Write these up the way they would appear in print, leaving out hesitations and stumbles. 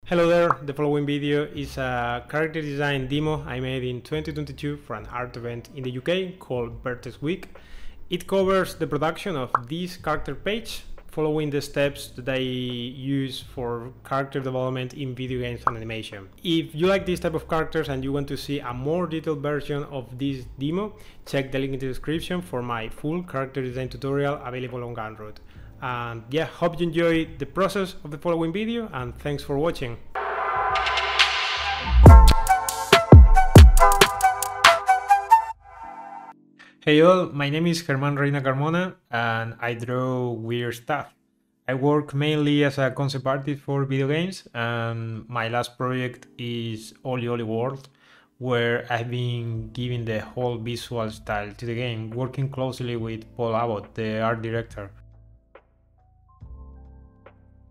Hello there, the following video is a character design demo I made in 2022 for an art event in the UK called Vertex Week. It covers the production of this character page, following the steps that I use for character development in video games and animation. If you like this type of characters and you want to see a more detailed version of this demo, check the link in the description for my full character design tutorial available on Gumroad. And yeah, hope you enjoy the process of the following video, and thanks for watching. Hey all, my name is Germán Reina Carmona and I draw weird stuff. I work mainly as a concept artist for video games, and my last project is Oli Oli World, where I've been giving the whole visual style to the game, working closely with Paul Abbott, the art director.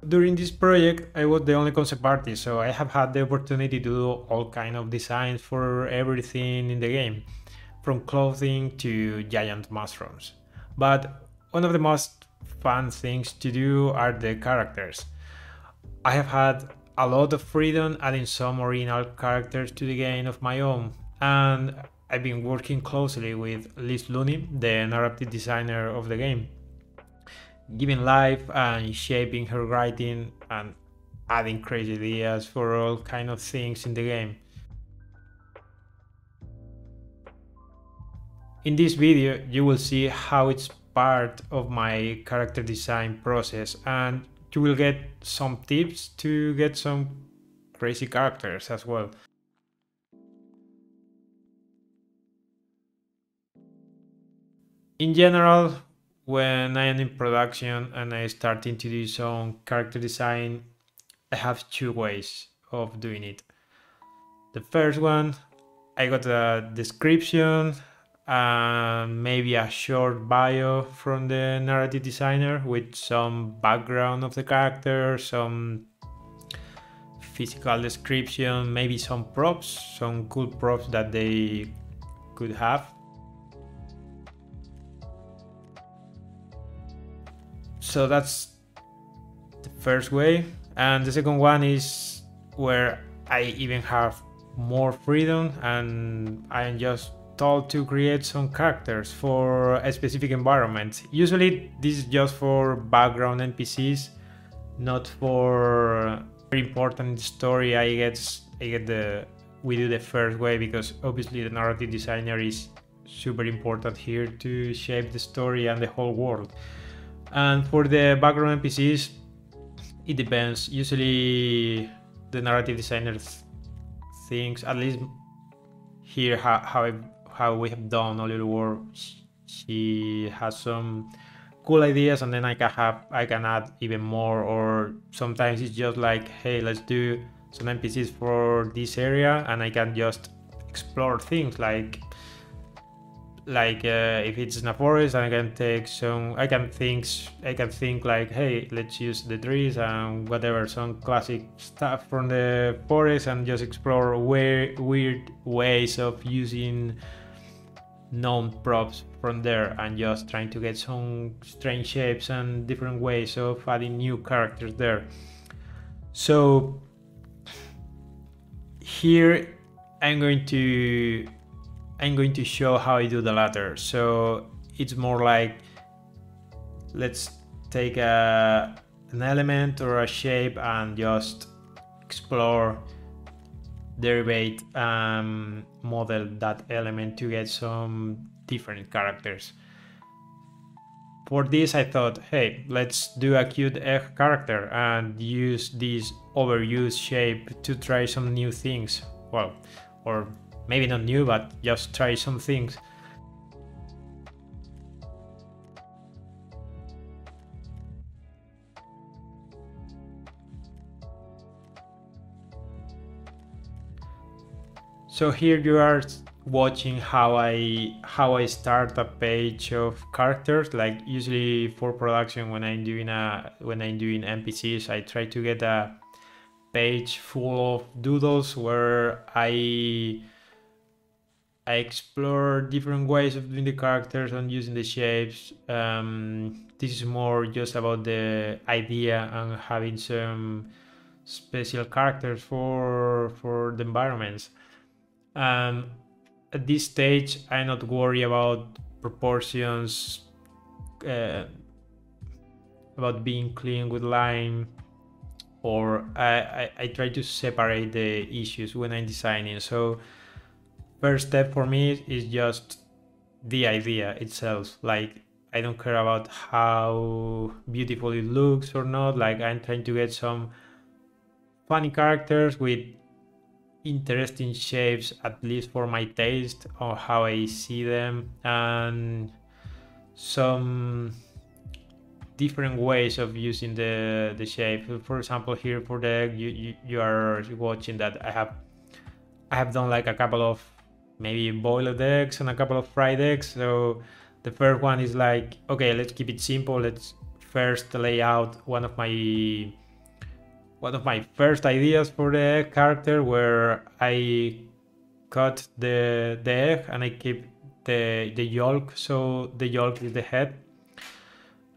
During this project, I was the only concept artist, so I have had the opportunity to do all kind of designs for everything in the game, from clothing to giant mushrooms. But one of the most fun things to do are the characters. I have had a lot of freedom adding some original characters to the game of my own, and I've been working closely with Lizz Lunney, the narrative designer of the game, giving life and shaping her writing and adding crazy ideas for all kind of things in the game. In this video, you will see how it's part of my character design process, and you will get some tips to get some crazy characters as well. In general, when I am in production and I starting to do some character design, I have two ways of doing it. The first one, I got a description and maybe a short bio from the narrative designer with some background of the character, some physical description, maybe some props, some cool props that they could have. So that's the first way, and the second one is where I even have more freedom and I am just told to create some characters for a specific environment. Usually this is just for background NPCs, not for very important story. We do the first way because obviously the narrative designer is super important here to shape the story and the whole world. And for the background NPCs, it depends. Usually the narrative designer thinks, at least here how we have done a little work, she has some cool ideas, and then I can add even more. Or sometimes it's just like, hey, let's do some NPCs for this area, and I can just explore things like if it's in a forest, I can think like, hey, let's use the trees and whatever, some classic stuff from the forest, and just explore weird ways of using known props from there, and just trying to get some strange shapes and different ways of adding new characters there. So here I'm going to show how I do the latter. So it's more like, let's take an element or a shape and just explore, derivate, model that element to get some different characters. For this I thought, hey, let's do a cute egg character and use this overused shape to try some new things. Well, or maybe not new, but just try some things. So here you are watching how I start a page of characters. Like usually for production, when I'm doing NPCs, I try to get a page full of doodles where I explore different ways of doing the characters and using the shapes. This is more just about the idea and having some special characters for the environments. At this stage, I'm not worried about proportions, about being clean with line, or I try to separate the issues when I'm designing. So first step for me is just the idea itself. Like, I don't care about how beautiful it looks or not. Like, I'm trying to get some funny characters with interesting shapes, at least for my taste or how I see them, and some different ways of using the shape. For example, here for the egg, you are watching that I have done like a couple of maybe boiled eggs and a couple of fried eggs. So the first one is like, okay, let's keep it simple. Let's first lay out one of my first ideas for the egg character, where I cut the egg and I keep the yolk. So the yolk is the head,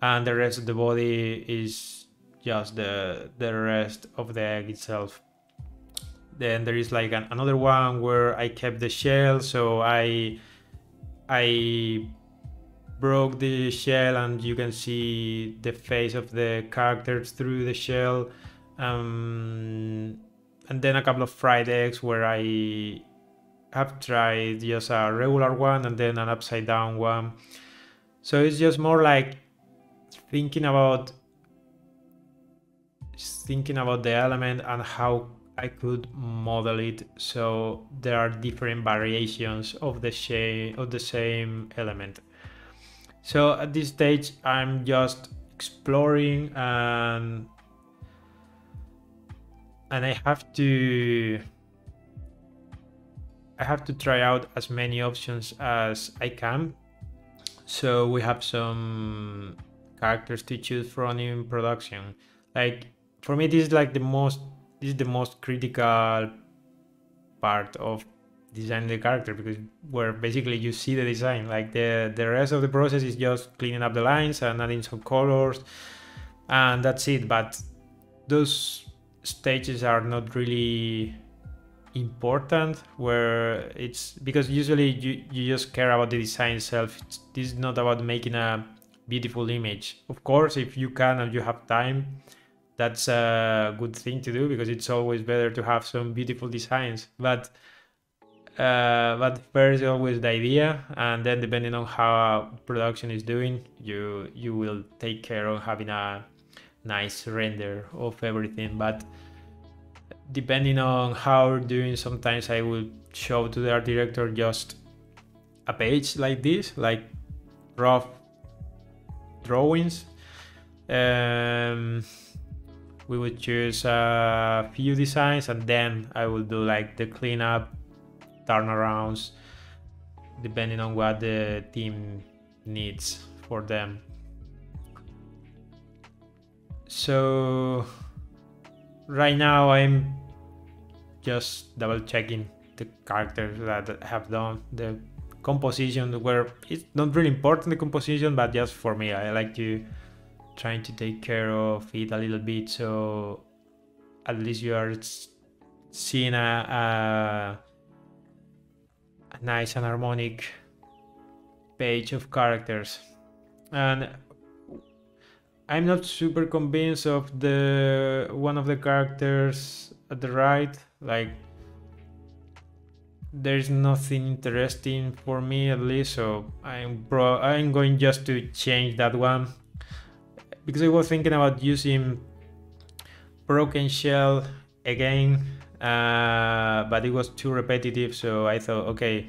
and the rest of the body is just the rest of the egg itself. Then there is like another one where I kept the shell, so I broke the shell and you can see the face of the characters through the shell. And then a couple of fried eggs where I have tried just a regular one and then an upside down one. So it's just more like thinking about the element and how I could model it, so there are different variations of the shape of the same element. So at this stage I'm just exploring, and I have to try out as many options as I can. So we have some characters to choose from in production. Like, for me, this is like the most critical part of designing the character, because where basically you see the design. Like, the rest of the process is just cleaning up the lines and adding some colors, and that's it. But those stages are not really important, where it's because usually you just care about the design itself. This is not about making a beautiful image. Of course, if you can and you have time, that's a good thing to do, because it's always better to have some beautiful designs. But first, always the idea, and then depending on how production is doing, you will take care of having a nice render of everything. But depending on how we're doing, sometimes I will show to the art director just a page like this, like rough drawings. We would choose a few designs, and then I will do like the cleanup, turnarounds, depending on what the team needs for them. So right now I'm just double checking the characters that I have done, the composition, where it's not really important, the composition, but just for me, I like to trying to take care of it a little bit, so at least you are seeing a nice and harmonic page of characters. And I'm not super convinced of the one of the characters at the right. Like, there's nothing interesting for me, at least, so I'm going just to change that one, because I was thinking about using broken shell again, but it was too repetitive, so I thought, okay.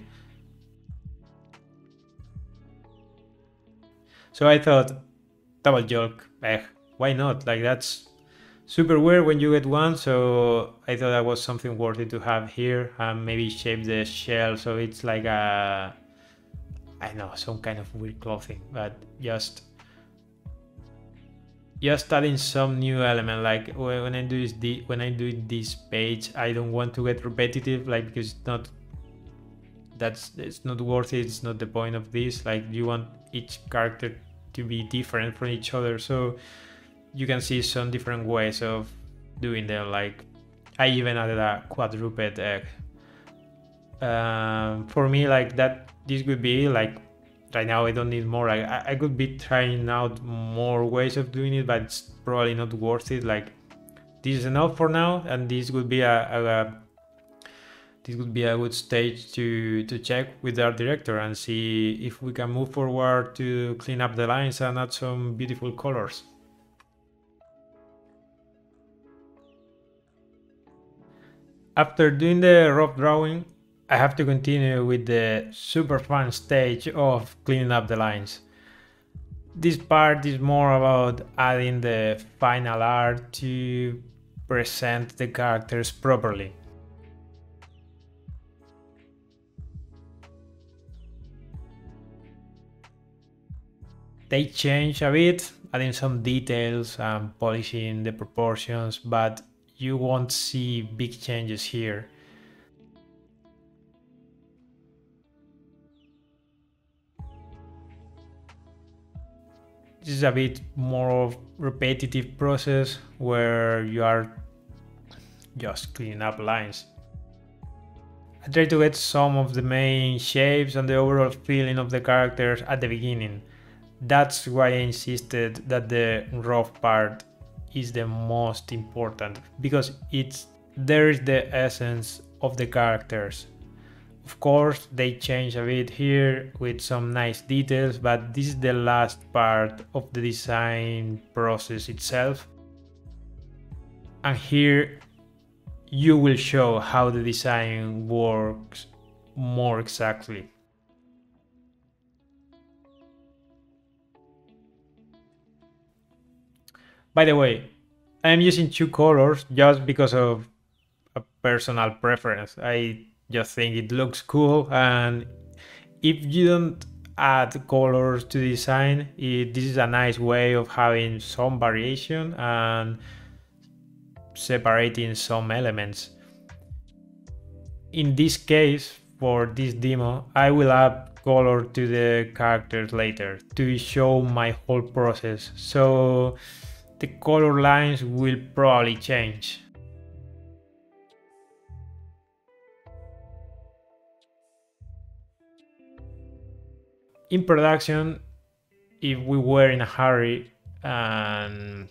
So I thought, double yolk, why not? Like, that's super weird when you get one, so I thought that was something worthy to have here, and maybe shape the shell so it's like a, I don't know, some kind of weird clothing, but just adding some new element. Like, when I do this page, I don't want to get repetitive, like, because it's not worth it. It's not the point of this. Like, you want each character to be different from each other, so you can see some different ways of doing them. Like I even added a quadruped egg. For me, like that, this would be like right now I don't need more. Like I could be trying out more ways of doing it, but it's probably not worth it. Like this is enough for now, and this would be this would be a good stage to check with the art director and see if we can move forward to clean up the lines and add some beautiful colors. After doing the rough drawing, I have to continue with the super fun stage of cleaning up the lines. This part is more about adding the final art to present the characters properly. They change a bit, adding some details and polishing the proportions, but you won't see big changes here. This is a bit more of repetitive process where you are just cleaning up lines. I try to get some of the main shapes and the overall feeling of the characters at the beginning. That's why I insisted that the rough part is the most important, because there is the essence of the characters. Of course, they change a bit here with some nice details, but this is the last part of the design process itself. And here you will show how the design works more exactly. By the way, I am using two colors just because of a personal preference. I just think it looks cool, and if you don't add colors to design, this is a nice way of having some variation and separating some elements. In this case, for this demo, I will add color to the characters later to show my whole process, so the color lines will probably change. In production, if we were in a hurry and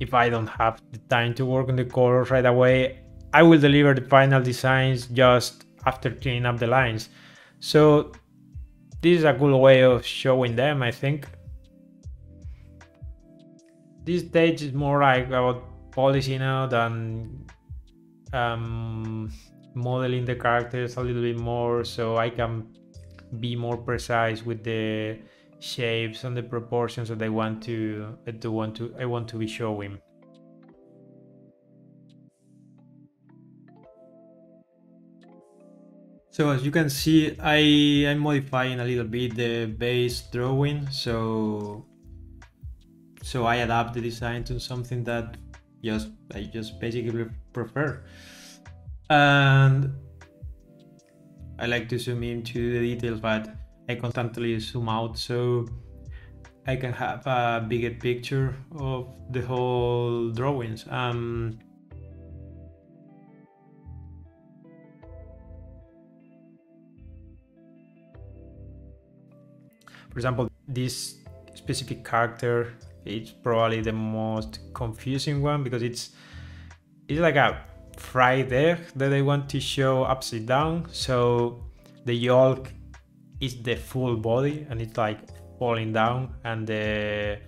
if I don't have the time to work on the colors right away, I will deliver the final designs just after cleaning up the lines. So this is a cool way of showing them, I think. This stage is more like about polishing out and modeling the characters a little bit more, so I can be more precise with the shapes and the proportions that I want to be showing. So as you can see, I'm modifying a little bit the base drawing, so I adapt the design to something that I just basically prefer. And I like to zoom into the details, but I constantly zoom out so I can have a bigger picture of the whole drawings. For example, this specific character, it's probably the most confusing one because it's like a fried egg that I want to show upside down. So the yolk is the full body and it's like falling down, and the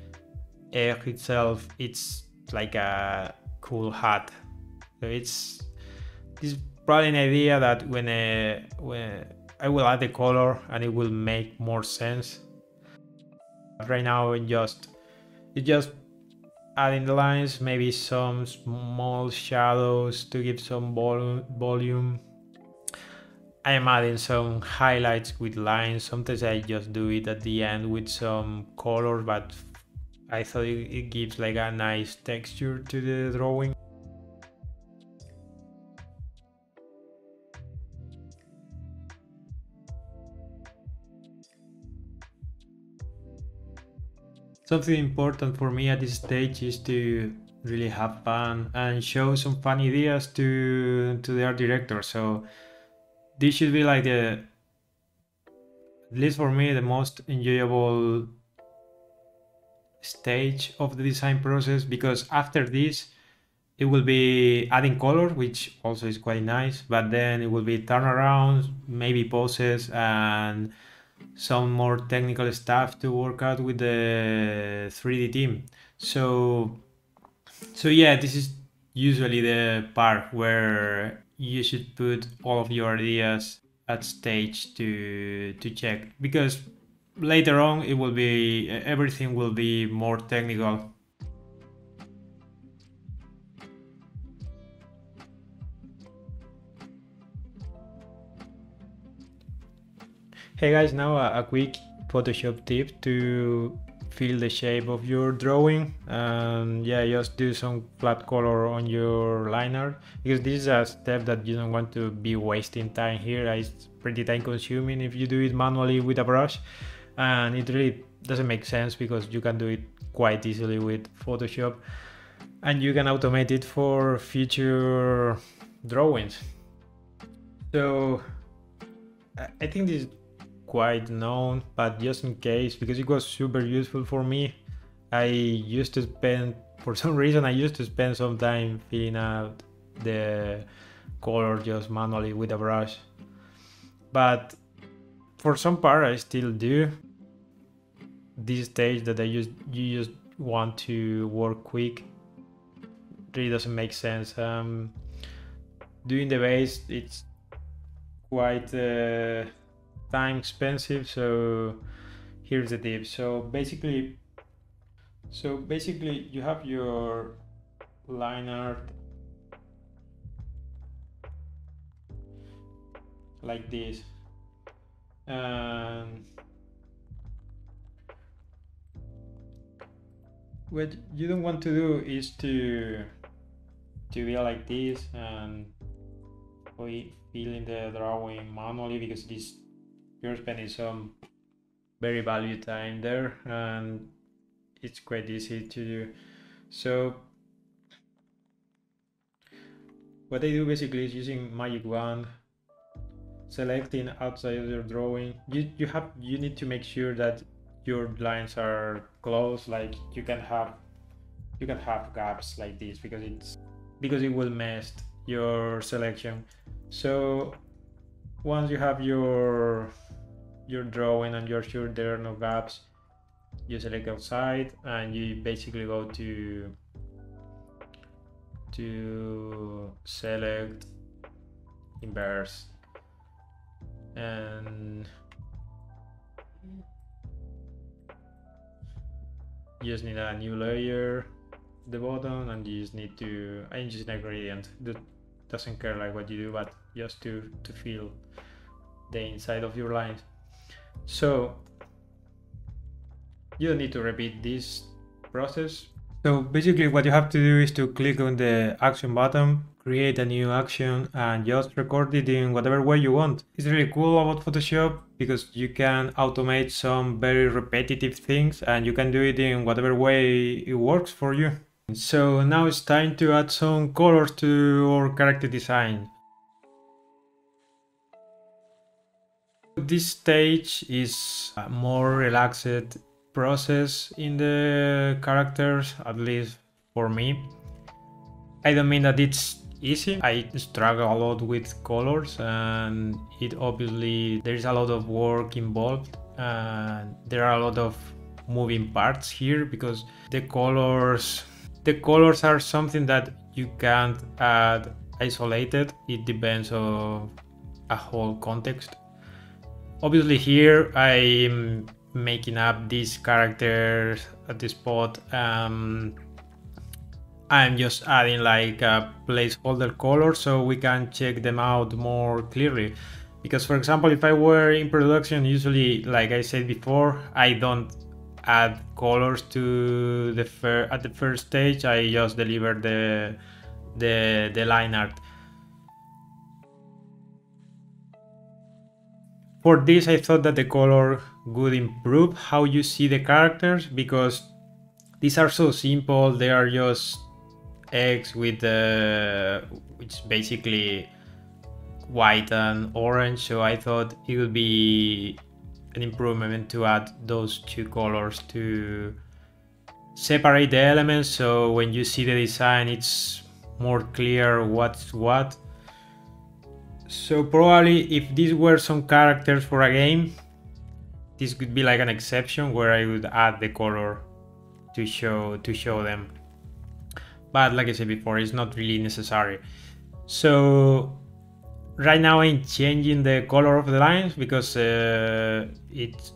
egg itself, it's like a cool hat. So it's probably an idea that when I will add the color and it will make more sense. But right now it's just adding the lines, maybe some small shadows to give some volume. I am adding some highlights with lines. Sometimes I just do it at the end with some colors, but I thought it gives like a nice texture to the drawing. Something important for me at this stage is to really have fun and show some fun ideas to the art director. So this should be like the, at least for me, the most enjoyable stage of the design process, because after this it will be adding color, which also is quite nice, but then it will be turnarounds, maybe poses, and some more technical stuff to work out with the 3D team. So yeah, this is usually the part where you should put all of your ideas at stage to check, because later on it will be, everything will be more technical. Hey guys, now a quick Photoshop tip to fill the shape of your drawing. Yeah, just do some flat color on your line art, because this is a step that you don't want to be wasting time here. It's pretty time consuming if you do it manually with a brush, and it really doesn't make sense because you can do it quite easily with Photoshop, and you can automate it for future drawings. So I think this is quite known, but just in case, because it was super useful for me, I used to spend, for some reason, I used to spend some time filling out the color just manually with a brush. But for some part, I still do. This stage that you just want to work quick really doesn't make sense. Doing the base, it's quite time expensive, so here's the tip. So basically you have your line art like this, and what you don't want to do is to be like this and fill in the drawing manually, because this, you're spending some very valuable time there, and it's quite easy to do. So what I do basically is using magic wand, selecting outside of your drawing. You need to make sure that your lines are close. Like you can have gaps like this, because it will mess your selection. So once you have your drawing and you're sure there are no gaps, you select outside and you basically go to select inverse, and you just need a new layer at the bottom, and you just need to, I'm using a gradient that doesn't care like what you do, but just to feel the inside of your lines. So you don't need to repeat this process. So basically what you have to do is to click on the action button, create a new action, and just record it in whatever way you want. It's really cool about Photoshop because you can automate some very repetitive things, and you can do it in whatever way it works for you. So now it's time to add some colors to our character design. This stage is a more relaxed process in the characters, at least for me. I don't mean that it's easy. I struggle a lot with colors, and it obviously there's a lot of work involved, and there are a lot of moving parts here, because the colors are something that you can't add isolated. It depends on a whole context. Obviously here I'm making up these characters at this spot. I'm just adding like a placeholder color so we can check them out more clearly. Because for example, if I were in production, usually, like I said before, I don't add colors to at the first stage. I just deliver the line art. For this, I thought that the color would improve how you see the characters, because these are so simple. They are just eggs with which basically white and orange, so I thought it would be an improvement to add those two colors to separate the elements, so when you see the design it's more clear what's what. So probably if these were some characters for a game, this could be like an exception where I would add the color to show them, but like I said before, it's not really necessary. So right now I'm changing the color of the lines because it's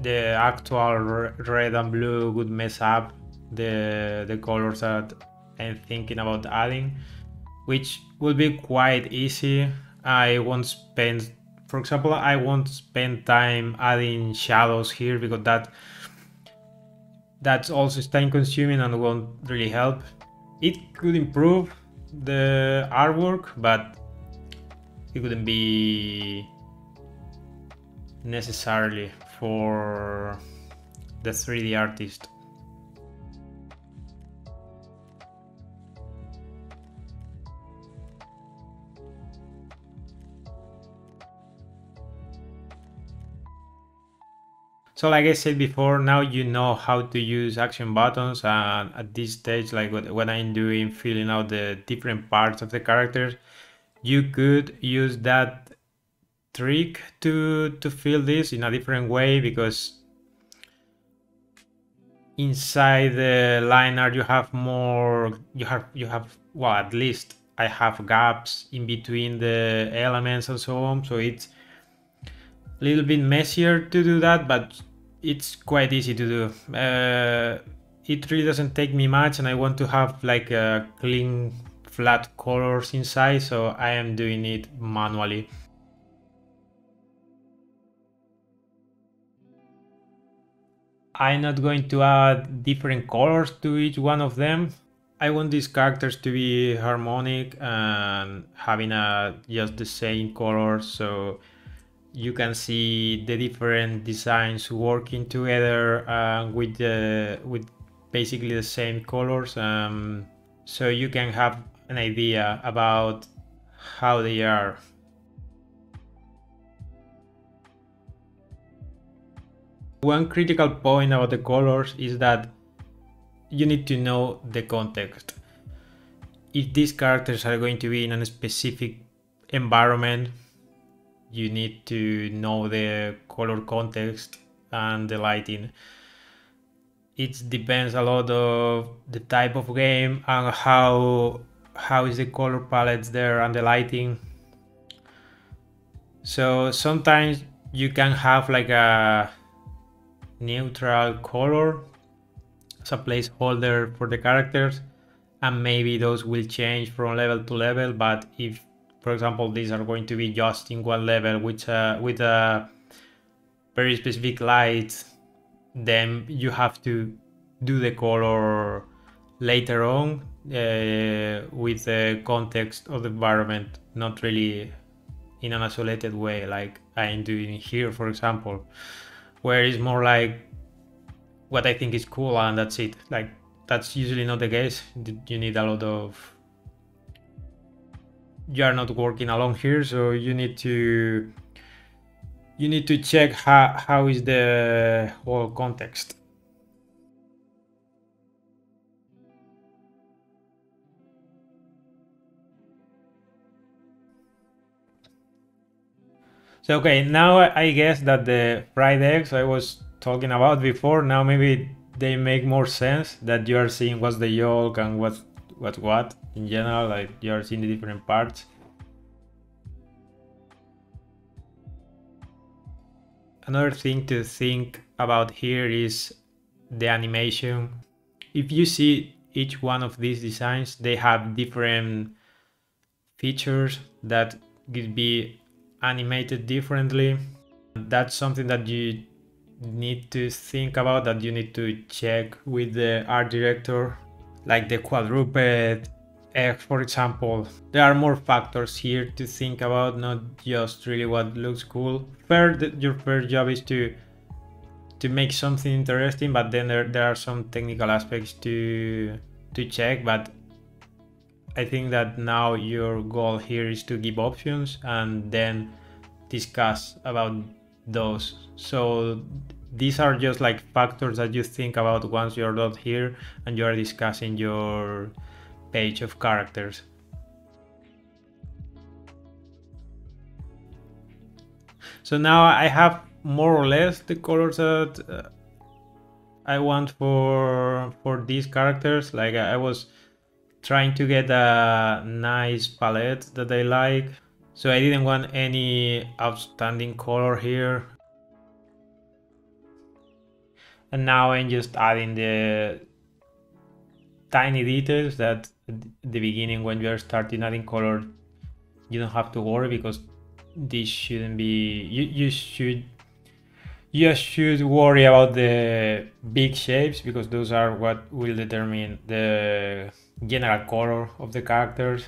the actual red and blue would mess up the colors that I'm thinking about adding, which will be quite easy. I won't spend, for example, I won't spend time adding shadows here because that's also time consuming and won't really help. It could improve the artwork, but it wouldn't be necessarily for the 3D artist. So like I said before, now you know how to use action buttons, and at this stage, like when I'm doing filling out the different parts of the characters, you could use that trick to fill this in a different way, because inside the line art you have more, you have well, at least I have gaps in between the elements and so on, so it's a little bit messier to do that, but it's quite easy to do. It really doesn't take me much, and I want to have like a clean flat colors inside, so I am doing it manually. I'm not going to add different colors to each one of them. I want these characters to be harmonic and having just the same colors, so you can see the different designs working together with basically the same colors, so you can have an idea about how they are. One critical point about the colors is that you need to know the context. If these characters are going to be in a specific environment, you need to know the color context and the lighting. It depends a lot of the type of game and how is the color palettes there and the lighting. So sometimes you can have like a neutral color as a placeholder for the characters, and maybe those will change from level to level, but if, for example, these are going to be just in one level with a very specific light, then you have to do the color later on with the context of the environment, not really in an isolated way like I'm doing here, for example, where it's more like what I think is cool and that's it. Like, that's usually not the case. You need a lot of, you are not working alone here, so you need to check how is the whole context. So okay, now I guess that the fried eggs I was talking about before, now maybe they make more sense, that you are seeing what's the yolk and what's what in general, like you are seeing the different parts. Another thing to think about here is the animation. If you see each one of these designs, they have different features that could be animated differently. That's something that you need to think about, that you need to check with the art director, like the quadruped egg, for example. There are more factors here to think about, not just really what looks cool. Your first job is to make something interesting, but then there are some technical aspects to to check, but I think that now your goal here is to give options and then discuss about those. So these are just like factors that you think about once you're done here and you're discussing your page of characters. So now I have more or less the colors that I want for these characters. Like I was trying to get a nice palette that I like, so I didn't want any outstanding color here. And now I'm just adding the tiny details that at the beginning, when you're starting adding color, you don't have to worry, because this shouldn't be, you should worry about the big shapes, because those are what will determine the general color of the characters.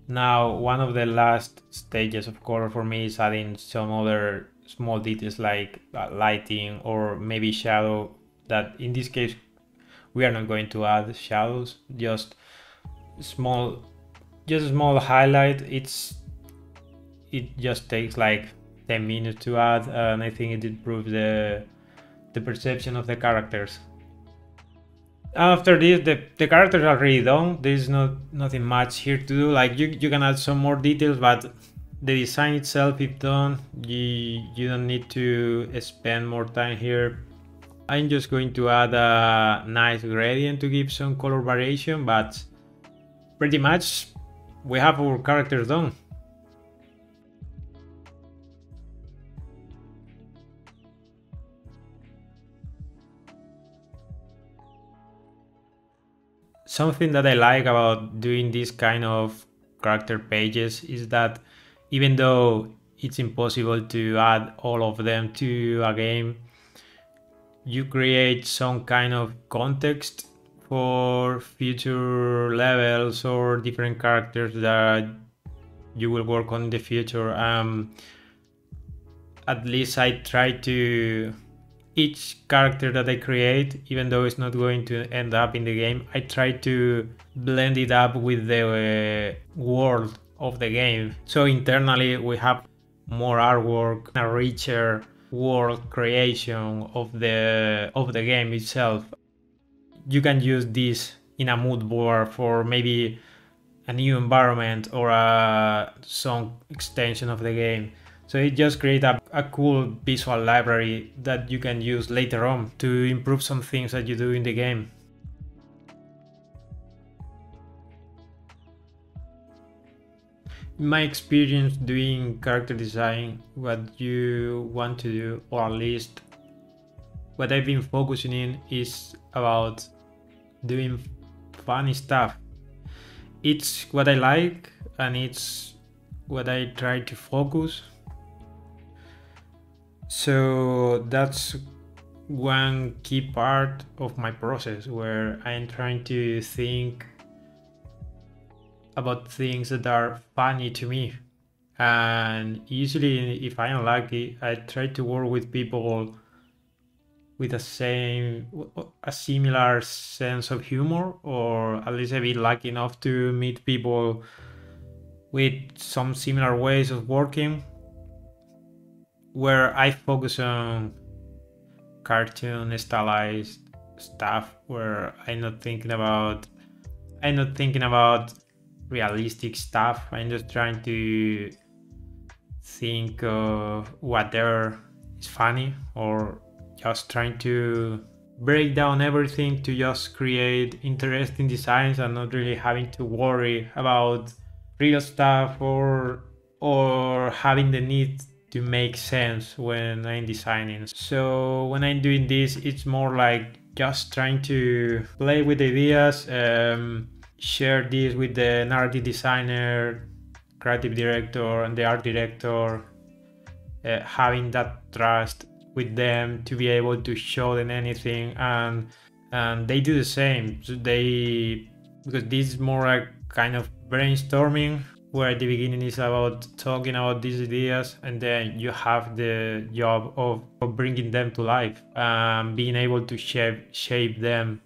Now, one of the last stages of color for me is adding some other small details like lighting or maybe shadow, that in this case we are not going to add shadows, just small highlight. It just takes like 10 minutes to add, and I think it improves the perception of the characters. After this, the characters are already done. There is nothing much here to do. Like you can add some more details, but the design itself is done. You don't need to spend more time here. I'm just going to add a nice gradient to give some color variation, but pretty much we have our characters done. Something that I like about doing this kind of character pages is that even though it's impossible to add all of them to a game, you create some kind of context for future levels or different characters that you will work on in the future. At least I try to, each character that I create, even though it's not going to end up in the game, I try to blend it up with the world of the game. So internally we have more artwork, a richer world creation of the game itself. You can use this in a mood board for maybe a new environment or some extension of the game. So it just creates a cool visual library that you can use later on to improve some things that you do in the game. In my experience doing character design, what you want to do, or at least what I've been focusing in, is about doing funny stuff. It's what I like and it's what I try to focus. So that's one key part of my process, where I'm trying to think about things that are funny to me. And usually, if I am lucky, I try to work with people with a similar sense of humor, or at least I've been lucky enough to meet people with some similar ways of working, where I focus on cartoon stylized stuff, where I'm not thinking about realistic stuff. I'm just trying to think of whatever is funny, or just trying to break down everything to just create interesting designs and not really having to worry about real stuff or having the need to make sense when I'm designing. So when I'm doing this, it's more like just trying to play with ideas, share this with the narrative designer, creative director, and the art director, having that trust with them to be able to show them anything, and they do the same. So because this is more a kind of brainstorming, where at the beginning is about talking about these ideas, and then you have the job of bringing them to life, being able to shape them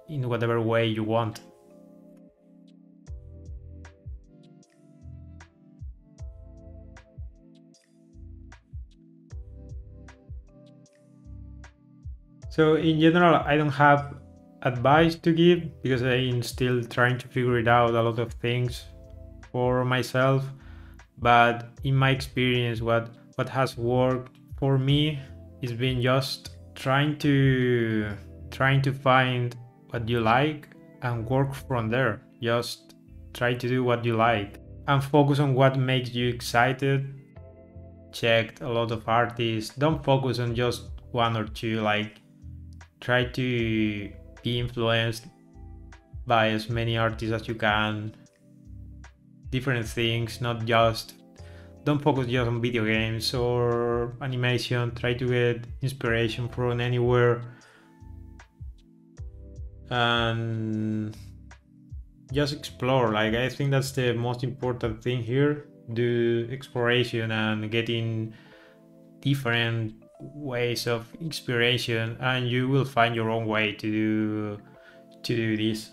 in whatever way you want. So in general, I don't have advice to give because I'm still trying to figure it out a lot of things for myself. But in my experience, what has worked for me is been just trying to find what you like and work from there. Just try to do what you like and focus on what makes you excited. Checked a lot of artists. Don't focus on just one or two. Like, try to be influenced by as many artists as you can. Different things, not just. Don't focus just on video games or animation. Try to get inspiration from anywhere. And just explore. Like, I think that's the most important thing here. Do exploration and getting different ways of inspiration, and you will find your own way to do this.